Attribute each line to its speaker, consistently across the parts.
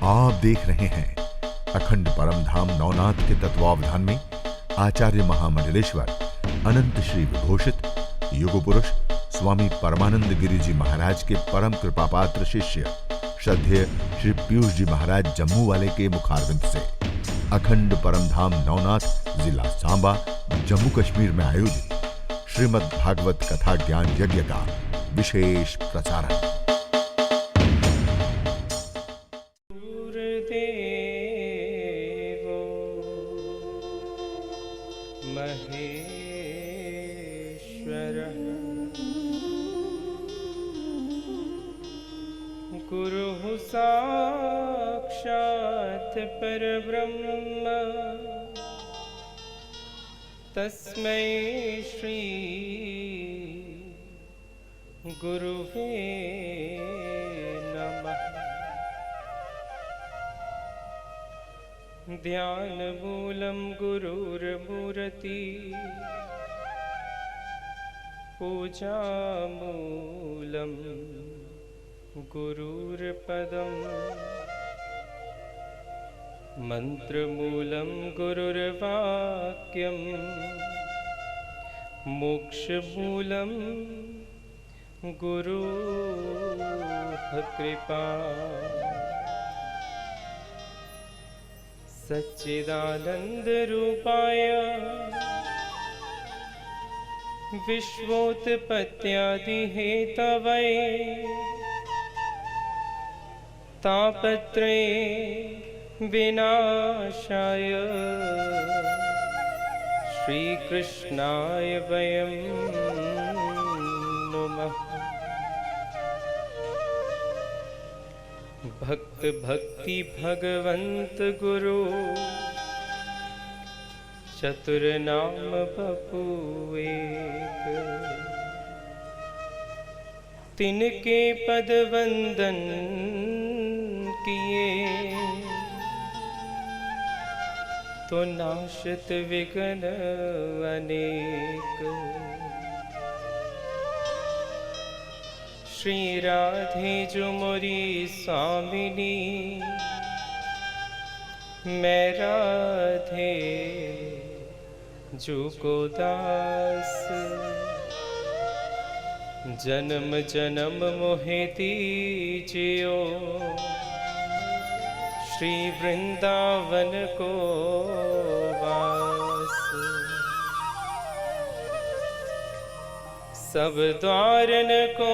Speaker 1: आप देख रहे हैं अखंड परमधाम नवनाथ के तत्वावधान में आचार्य महामंडलेश्वर अनंत श्री विभूषित युग पुरुष स्वामी परमानंद गिरि जी महाराज के परम कृपापात्र शिष्य श्रद्धेय श्री पीयूष जी महाराज जम्मू वाले के मुखारविंद से अखंड परमधाम नवनाथ जिला सांबा जम्मू कश्मीर में आयोजित श्रीमद् भागवत कथा ज्ञान यज्ञ का विशेष प्रसारण।
Speaker 2: गुरुः साक्षात् परब्रह्म तस्मै श्री गुरुवे नमः। ध्यानमूलं गुरुर्मूर्ति पूजामूलं गुरुर्पदम् मंत्रमूलं गुरुर्वाक्यं मोक्षमूलं गुरुः कृपा। सच्चिदानन्दरूपाय विश्वोत्पत्त्यादिहेतवे तापत्रये विनाशाय श्रीकृष्णाय वयं नुमः। भक्त भक्ति भगवंत गुरु चतुर्नाम बपू एक। तिनके पद वंदन किए तो नाशत विघ्न अनेक। श्री राधे जो मोरी स्वामिनी मैं राधे जो को दास। जन्म जन्म मोहे दीजियो श्री वृंदावन को वास। सब द्वारन को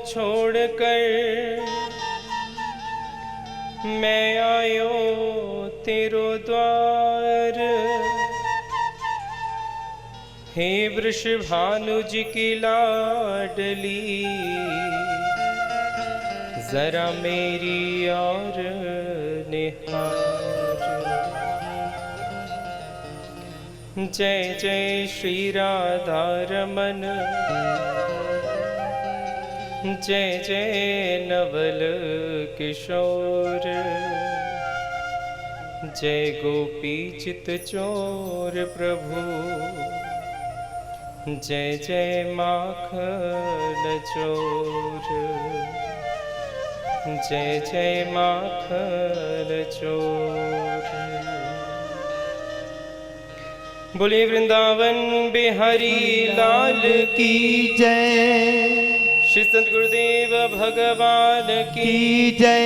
Speaker 2: छोड़कर मैं आयो तेरो द्वार। हे वृषभानु जी की लाडली जरा मेरी और निहार। जय जय श्री राधा रमन जय जय नवल किशोर। जय गोपी चित चोर प्रभु जय जय माखन चोर। जय जय माखन चोर। बोले वृंदावन बिहारी लाल की
Speaker 3: जय।
Speaker 2: श्री संत गुरुदेव भगवान की
Speaker 3: जय।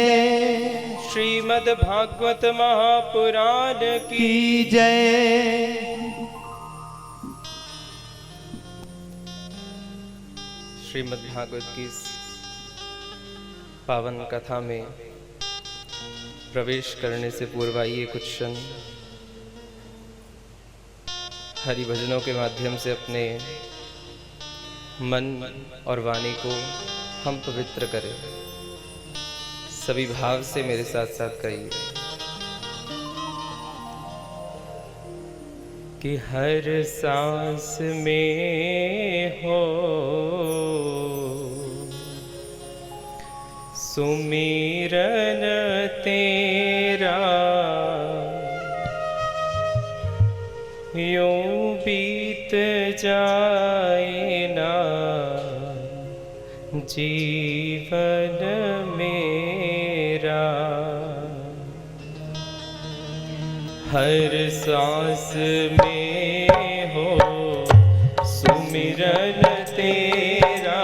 Speaker 2: श्रीमद् भागवत महापुराण की
Speaker 3: जय।
Speaker 2: श्रीमद् भागवत की पावन कथा में प्रवेश करने से पूर्व आइए कुछ क्षण हरि भजनों के माध्यम से अपने मन और वाणी को हम पवित्र करें। सभी भाव से मेरे साथ साथ कहिए कि हर सांस में हो सुमिरन तेरा यूं बीत जाए ना जीवन मेरा। हर सांस में हो सुमिरन तेरा,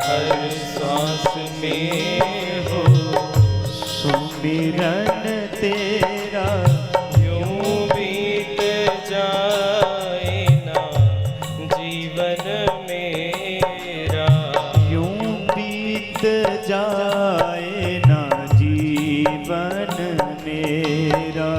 Speaker 2: हर सांस में हो
Speaker 3: सुमिरन तेरा।
Speaker 2: यूं बीत जाए ना जीवन मेरा,
Speaker 3: यूं बीत जाए ना जीवन मेरा।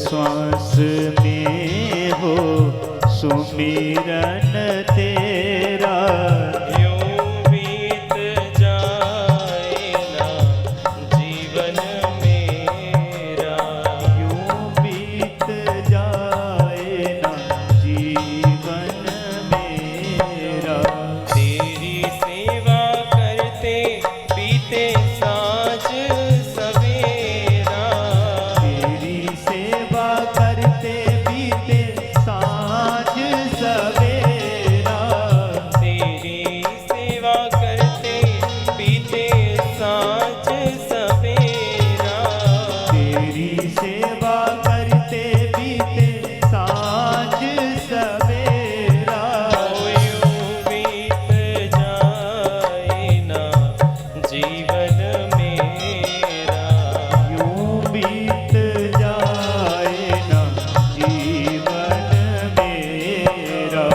Speaker 3: श्वास में हो सुमिरन तेरा,
Speaker 2: यूं बीत जाए ना जीवन मेरा,
Speaker 3: यूं बीत जाए ना जीवन मेरा।
Speaker 2: तेरी सेवा करते बीते साँझ सवेरा,
Speaker 3: तेरी सेवा करते बीते साँझ सवेरा,
Speaker 2: तेरी सेवा करते बीते साँझ सवेरा,
Speaker 3: तेरी सेवा करते बीते साँझ सवेरा।
Speaker 2: यूं बीत जाए ना जीवन मेरा,
Speaker 3: यूं बीत जाए ना जीवन मेरा।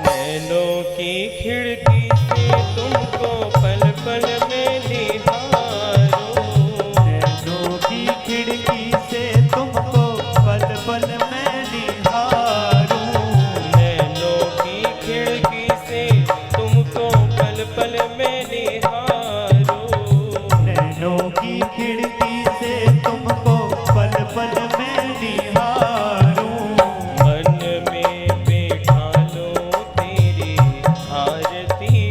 Speaker 2: नैनों की खिड़की से तुमको पल पल में निहारूं,
Speaker 3: नैनों की खिड़की से तुमको पल पल में निहारूं,
Speaker 2: नैनों की खिड़की से तुमको पल पल में निहारूं,
Speaker 3: नैनों की खिड़की से तुमको पल पल में निहारूं।
Speaker 2: मन में बैठा लो तेरी आरती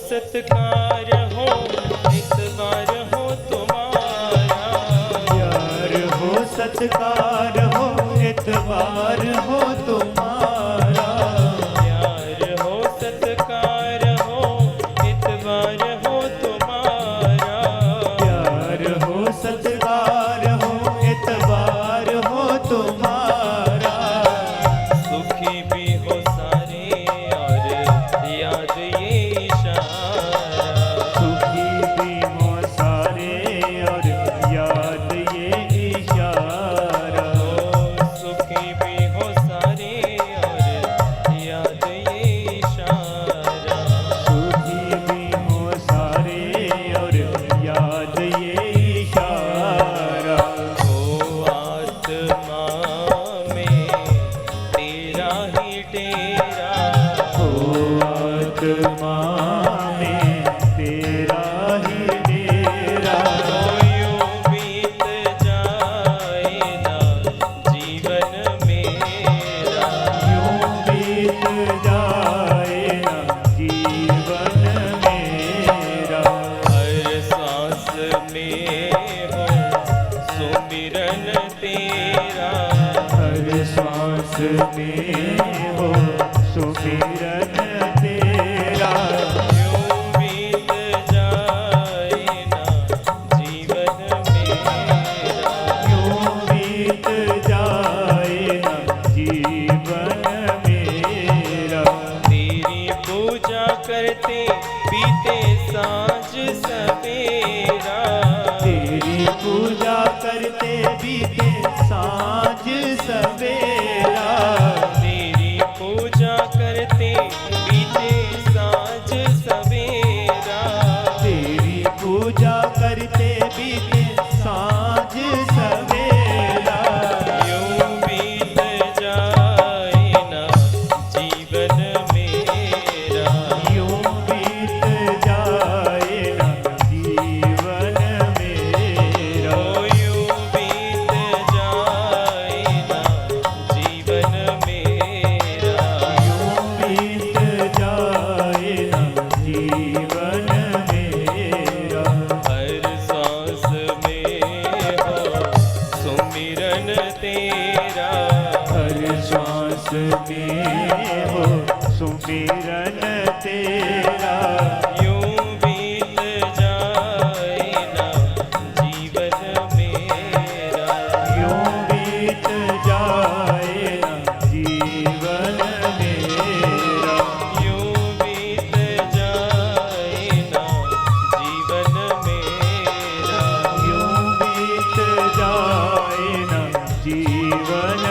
Speaker 2: सत्कार हो इतबार हो तुम्हारा।
Speaker 3: प्यार हो सत्कार हो इतबार हो तुम्हारा।
Speaker 2: प्यार हो सत्कार हो इतबार हो तुम्हारा।
Speaker 3: प्यार हो सत्कार हो इतबार हो तुम्हारा।
Speaker 2: सुखी भी हो सारे और याद ये इशारा।
Speaker 3: सुखी भी हो सारे और याद ये इशारा।
Speaker 2: सुखी भी हो सारे और याद ये इशारा।
Speaker 3: सुखी भी हो सारे और याद ये इशारा।
Speaker 2: हो आत्मा में तेरा ही डेरा।
Speaker 3: हो आत्मा में तेरा ही डेरा।
Speaker 2: तो यूं बीत जाए ना जीवन मेरा।
Speaker 3: यूं बीत जाए ना जीवन मेरा।
Speaker 2: हर सांस में हो सुमिरन तेरा।
Speaker 3: हर श्वास में हो सुमिरन तेरा।
Speaker 2: यूं बीत जाए ना जीवन मेरा।
Speaker 3: यूं बीत जाए ना जीवन मेरा।
Speaker 2: तेरी पूजा करते बीते सांझ सवेरा।
Speaker 3: तेरी पूजा करते बीते साँझ सवेरा।
Speaker 2: तेरी पूजा करते बीते सांझ सवेरा।
Speaker 3: तेरी पूजा करते बीते साँझ सवेरा।
Speaker 2: यूं बीत जाए ना जीवन मेरा।
Speaker 3: यूं बीत जाए ना जीवन मेरा।
Speaker 2: ओ यूं बीत जाए ना जीवन मेरा।
Speaker 3: यूं बीत जाए ना जीवन मेरा।
Speaker 2: हर सांस में हो सुमिरन तेरा।
Speaker 3: हर श्वास में हो सुमिरन तेरा।
Speaker 2: यूं बीत जाए ना जीवन मेरा।
Speaker 3: यूं बीत जाए ना जीवन मेरा।
Speaker 2: यूं बीत जाए ना जीवन मेरा।
Speaker 3: यूं बीत जाए ना जीवन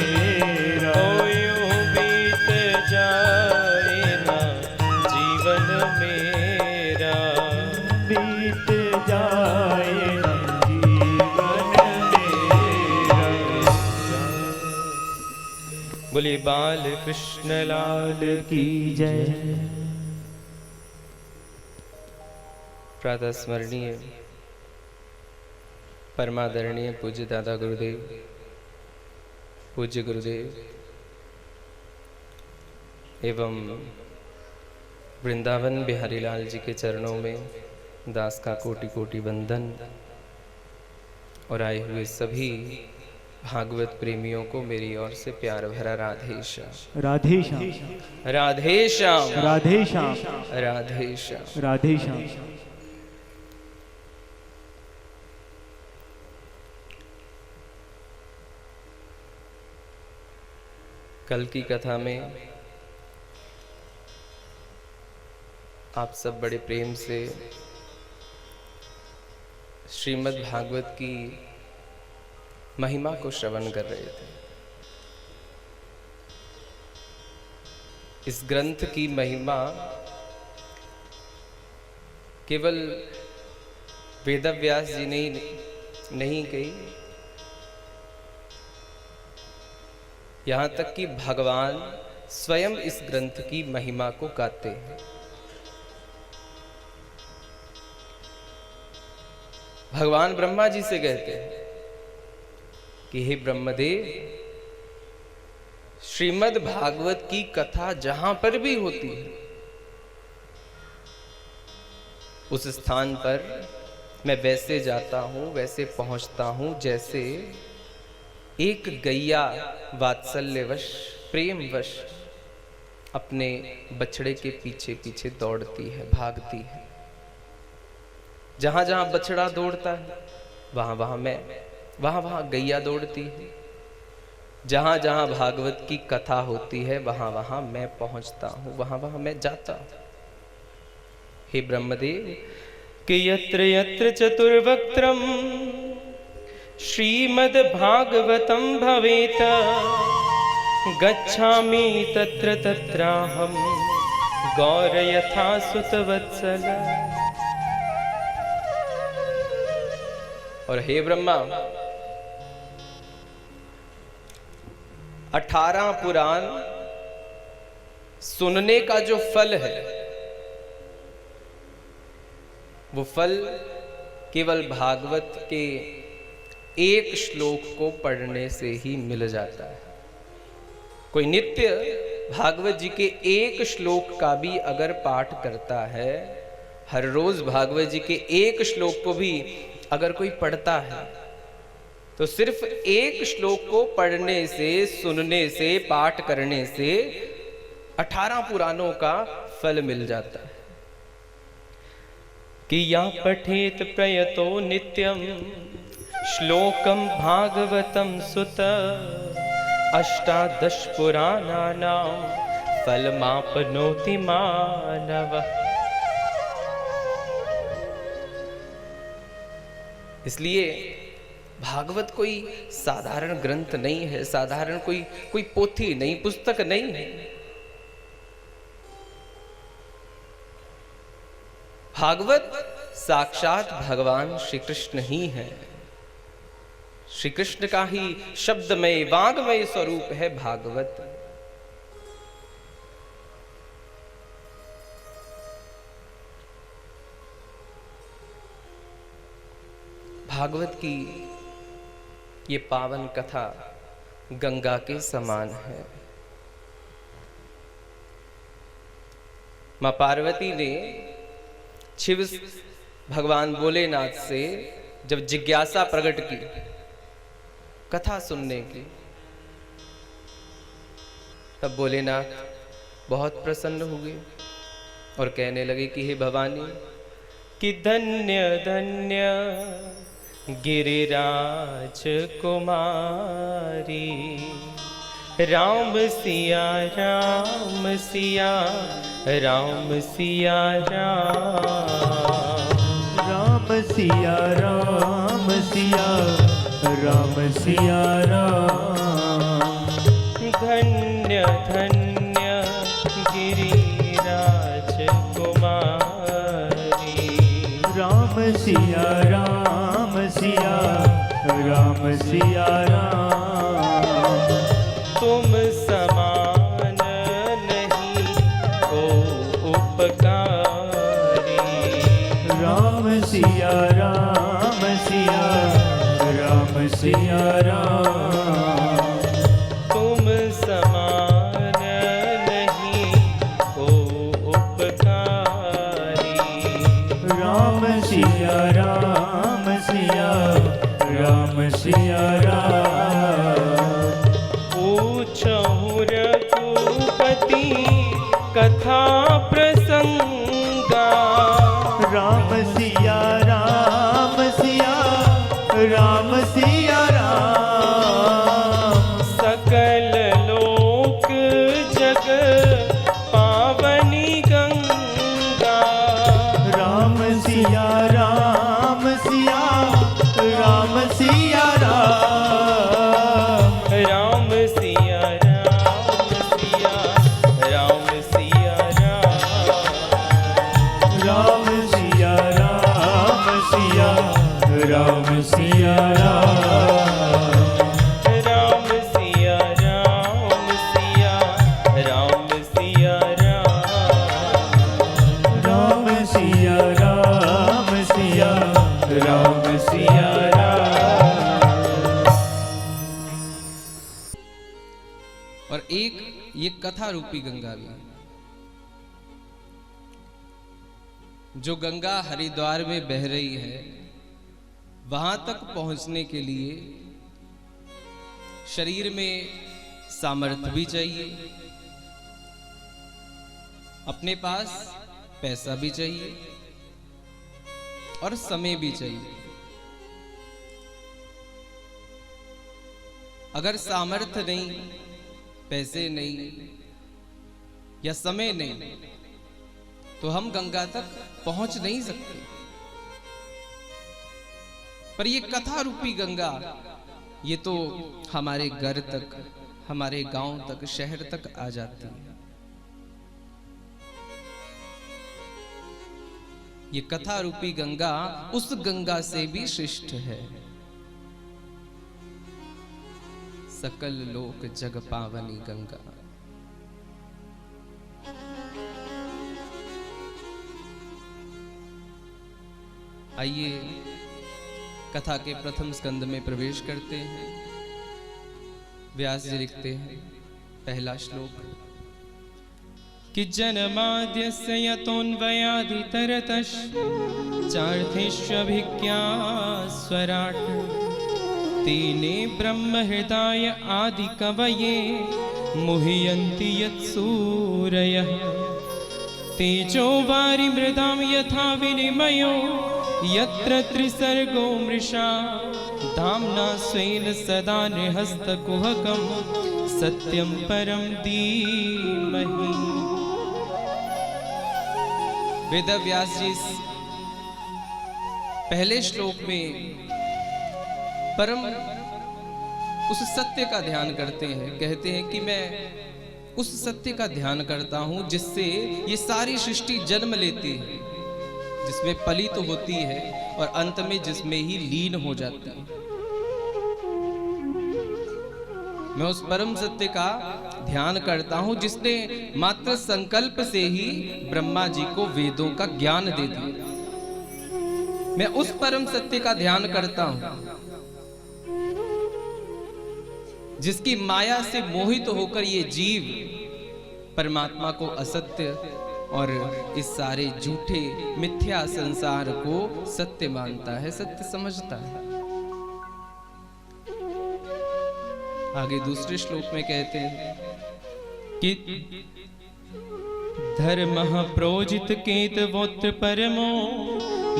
Speaker 3: मेरा।
Speaker 2: ओ यूं बीत जाए ना जीवन मेरा।
Speaker 3: बीत जाए ना जीवन मेरा।
Speaker 2: बोलिए बाल कृष्ण लाल
Speaker 3: की जय।
Speaker 2: प्रातः स्मरणीय परमादरणीय पूज्य दादा गुरुदेव, पूज्य गुरुदेव एवं वृंदावन बिहारी लाल जी के चरणों में दास का कोटि कोटि वंदन। और आए हुए सभी भागवत प्रेमियों को मेरी ओर से प्यार भरा राधे श्याम।
Speaker 3: राधे श्याम।
Speaker 2: राधे श्याम।
Speaker 3: राधे श्याम।
Speaker 2: राधे श्याम।
Speaker 3: राधे श्याम।
Speaker 2: कल की कथा में आप सब बड़े प्रेम से श्रीमद् भागवत की महिमा को श्रवण कर रहे थे। इस ग्रंथ की महिमा केवल वेदव्यास जी ने नहीं कही, यहाँ तक कि भगवान स्वयं इस ग्रंथ की महिमा को गाते हैं। भगवान ब्रह्मा जी से कहते हैं कि हे ब्रह्मदेव, श्रीमद् भागवत की कथा जहां पर भी होती है उस स्थान पर मैं वैसे जाता हूँ, वैसे पहुँचता हूँ जैसे एक गैया वात्सल्यवश, प्रेमवश अपने बछड़े के पीछे पीछे दौड़ती है, भागती है। जहाँ जहाँ बछड़ा दौड़ता है वहाँ वहाँ मैं, वहाँ वहाँ गैया दौड़ती है। जहाँ जहाँ भागवत की कथा होती है वहाँ वहाँ मैं पहुँचता हूँ, वहाँ वहाँ मैं जाता हूँ। हे ब्रह्मदेव कि यत्र यत्र चतुर्वक्त्रम श्रीमद्भागवतं भवेत गच्छामि तत्र तत्राहं गौर यथा सुतवत्सल। और हे ब्रह्मा, 18 पुराण सुनने का जो फल है वो फल केवल भागवत के एक श्लोक को पढ़ने से ही मिल जाता है। कोई नित्य भागवत जी के एक श्लोक का भी अगर पाठ करता है, हर रोज भागवत जी के एक श्लोक को भी अगर कोई पढ़ता है, तो सिर्फ एक श्लोक को पढ़ने से, सुनने से, पाठ करने से 18 पुराणों का फल मिल जाता है। कि या पठेत प्रयतो नित्यम श्लोकम भागवतम सुत 18 पुराणानां फलमापनोति मानवः। इसलिए भागवत कोई साधारण ग्रंथ नहीं है, साधारण कोई पोथी नहीं, पुस्तक नहीं है। भागवत साक्षात भगवान श्री कृष्ण ही है। श्री कृष्ण का ही शब्दमय, वाग्मय स्वरूप है भागवत। भागवत की ये पावन कथा गंगा के समान है। मां पार्वती ने शिव भगवान भोलेनाथ से जब जिज्ञासा प्रकट की कथा सुनने की, तब भोलेनाथ बहुत प्रसन्न हुए और कहने लगे कि हे भवानी, कि धन्य धन्य गिरिराज कुमारी, राम सिया राम सिया राम सिया राम,
Speaker 3: राम सिया राम सिया राम सिया राम।
Speaker 2: धन्य धन्य गिरिराज कुमारी,
Speaker 3: राम सिया राम सिया राम सिया राम।
Speaker 2: तुम समान नहीं को उपकारी,
Speaker 3: राम सिया राम सिया राम सिया राम।
Speaker 2: तुम समान नहीं को उपकारी,
Speaker 3: राम सिया राम सिया राम सिया राम।
Speaker 2: पूछहु रघुपति कथा प्रसंगा,
Speaker 3: राम सिया राम सिया राम सिया राम।
Speaker 2: सकल लोक जग पावनी गंगा,
Speaker 3: राम सिया राम सिया राम सिया राम।
Speaker 2: राम सिया राम सिया राम सिया राम।
Speaker 3: राम सिया राम सिया राम सिया राम।
Speaker 2: राम सिया राम सिया राम सिया राम।
Speaker 3: राम सिया राम सिया राम सिया राम।
Speaker 2: और एक ये कथा रूपी गंगा भी, जो गंगा हरिद्वार में बह रही है, वहां तक पहुंचने के लिए शरीर में सामर्थ्य भी चाहिए, अपने पास पैसा भी चाहिए और समय भी चाहिए। अगर सामर्थ्य नहीं, पैसे नहीं या समय नहीं, तो हम गंगा तक पहुंच नहीं सकते। पर ये कथा रूपी गंगा, ये तो हमारे घर तक, हमारे गांव तक, शहर तक आ जाती है। ये कथा रूपी गंगा उस गंगा से भी श्रेष्ठ है। सकल लोक जग पावनी गंगा। आइए कथा के प्रथम स्कंद में प्रवेश करते हैं। व्यास जी लिखते हैं, पहला श्लोक कि जन्माद्यस्य यतोऽन्वयादितरतश्च चार्थेष्वभिज्ञा स्वराट् तेने ब्रह्म हृदय आदि कवये मुह्यन्ति यत्सूरयः तेजो वारि मृदां यथा विनिमयो यत्र त्रिसर्गो मृषा धाम्ना स्वेन सदा निहस्तकुहकं सत्यं परं धीमहि। वेदव्यास जी पहले श्लोक में परम उस सत्य का ध्यान करते हैं। कहते हैं कि मैं उस सत्य का ध्यान करता हूं जिससे ये सारी सृष्टि जन्म लेती है, जिसमें पलित तो होती है और अंत में जिसमें ही लीन हो जाती है। मैं उस परम सत्य का ध्यान करता हूं जिसने मात्र संकल्प से ही ब्रह्मा जी को वेदों का ज्ञान दे दिया। मैं उस परम सत्य का ध्यान करता हूं जिसकी माया से मोहित होकर ये जीव परमात्मा को असत्य और इस सारे झूठे मिथ्या संसार को सत्य मानता है, सत्य समझता है। आगे दूसरे श्लोक में कहते हैं कि धर्मः प्रोजित केतवोत्र परमो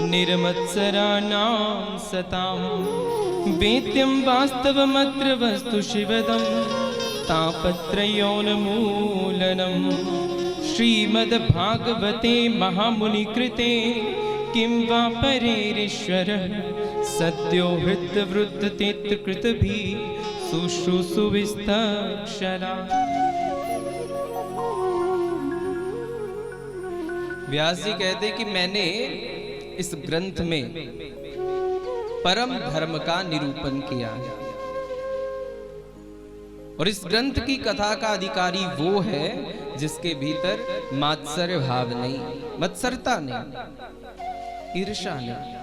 Speaker 2: निर्मत्सराणां सतां वेद्यं वास्तवमत्र वस्तु शिवदं तापत्रयोन्मूलनम् श्रीमद्भागवते महामुनिकृते किं वा परेरीश्वरः सद्यो हृतवृत्ततेत्रकृतभिः शुश्रूषुविस्तक्षरा। व्यास जी कहते कि मैंने इस ग्रंथ में परम धर्म का निरूपण किया है और इस ग्रंथ की कथा का अधिकारी वो है जिसके भीतर मात्सर्य भाव नहीं, मत्सरता नहीं, ईर्ष्या नहीं।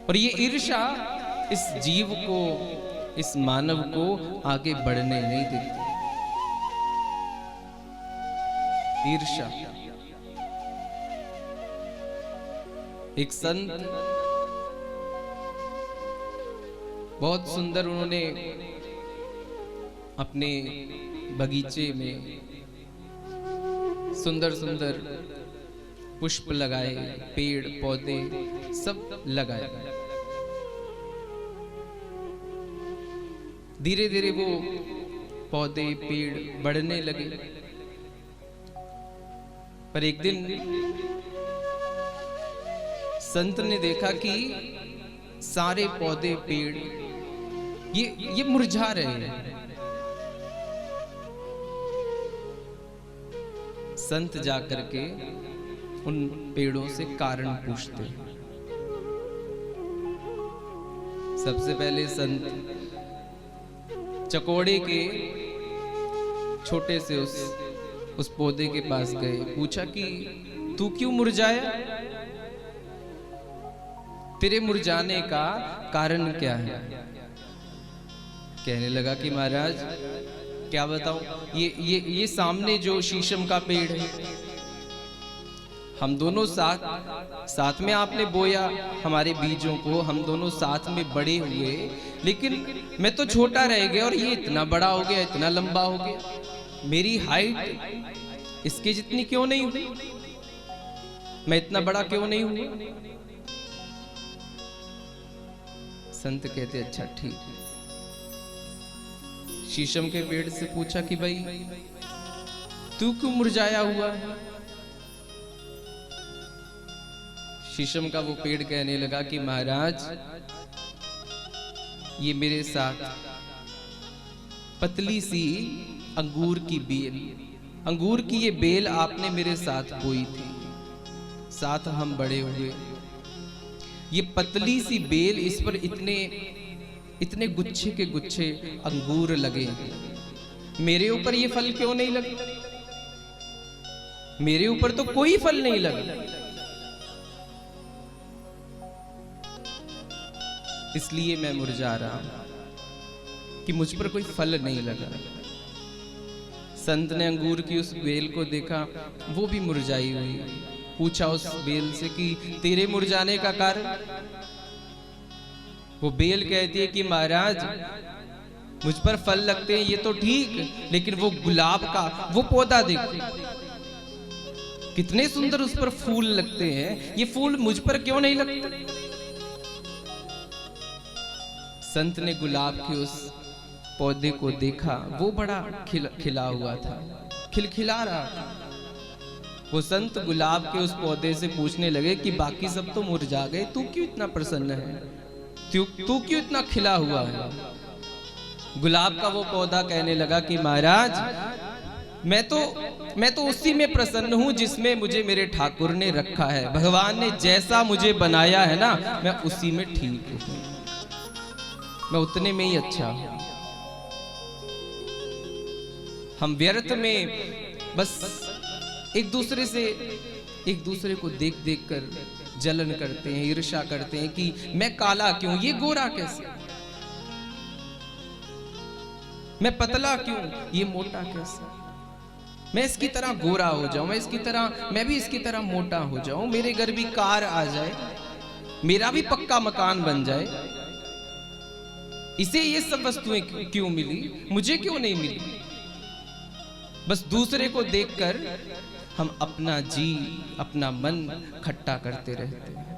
Speaker 2: और ये ईर्ष्या इस जीव को, इस मानव को आगे बढ़ने नहीं देती। ईर्ष्या। एक संत बहुत सुंदर, उन्होंने अपने बगीचे में सुंदर सुंदर पुष्प लगाए, पेड़ पौधे सब लगाए। धीरे धीरे वो पौधे पेड़ बढ़ने लगे। पर एक दिन संत ने देखा कि सारे पौधे पेड़ ये मुरझा रहे हैं। संत जाकर के उन पेड़ों से कारण पूछते। सबसे पहले संत चकोड़े के छोटे से उस पौधे के पास गए, पूछा कि तू क्यों मुरझाया, तेरे मुरझाने का कारण क्या है। कहने लगा कि महाराज क्या बताऊं, ये सामने जो शीशम का पेड़ है हम दोनों साथ में आपने बोया हमारे बीजों को, हम दोनों साथ में बड़े हुए, लेकिन मैं तो छोटा रह गया और ये इतना बड़ा हो गया, इतना लंबा हो गया। मेरी हाइट इसके जितनी क्यों नहीं हुई? मैं इतना बड़ा क्यों नहीं हुआ? संत कहते अच्छा ठीक है। शीशम के पेड़ से पूछा कि भाई तू क्यों मुरझाया हुआ है? शीशम का वो पेड़ कहने लगा कि महाराज, ये मेरे साथ पतली सी अंगूर की बेल, अंगूर की ये बेल आपने मेरे साथ बोई थी, साथ हम बड़े हुए। ये पतली सी बेल, इस पर इतने गुच्छे के गुच्छे अंगूर लगे, मेरे ऊपर ये फल क्यों नहीं लगे? मेरे ऊपर तो कोई फल नहीं लगा, इसलिए मैं मुरझा रहा हूं कि मुझ पर कोई फल नहीं लगा। संत ने अंगूर की उस बेल को देखा, वो भी मुरझाई हुई। पूछा उस बेल से कि तेरे मुरझाने का कारण? वो बेल कहती है कि महाराज, मुझ पर फल लगते हैं ये तो ठीक, लेकिन वो गुलाब का वो पौधा देखो, कितने सुंदर उस पर फूल लगते हैं, ये फूल मुझ पर क्यों नहीं लगते? संत ने गुलाब के उस पौधे को देखा, वो बड़ा खिला हुआ था, खिलखिला रहा था। वो संत गुलाब के उस पौधे से पूछने लगे कि बाकी सब तो मुरझा गए, तू क्यों इतना प्रसन्न है? तू क्यों इतना खिला हुआ है? गुलाब का वो पौधा कहने लगा कि महाराज, मैं तो उसी में प्रसन्न हूं जिसमें मुझे मेरे ठाकुर ने रखा है। भगवान ने जैसा मुझे बनाया है ना, मैं उसी में ठीक हूं, मैं उतने में ही अच्छा हूं। हम व्यर्थ में बस एक दूसरे को देख कर जलन करते हैं, ईर्ष्या करते हैं कि मैं काला क्यों, ये गोरा कैसे, मैं पतला क्यों, ये मोटा कैसे, मैं इसकी तरह गोरा हो जाऊं, मैं भी इसकी तरह मोटा हो जाऊं, मेरे घर भी कार आ जाए, मेरा भी पक्का मकान बन जाए, इसे ये सब वस्तुएं क्यों मिली, मुझे क्यों नहीं मिली? बस दूसरे को देखकर हम अपना मन खट्टा करते रहते हैं।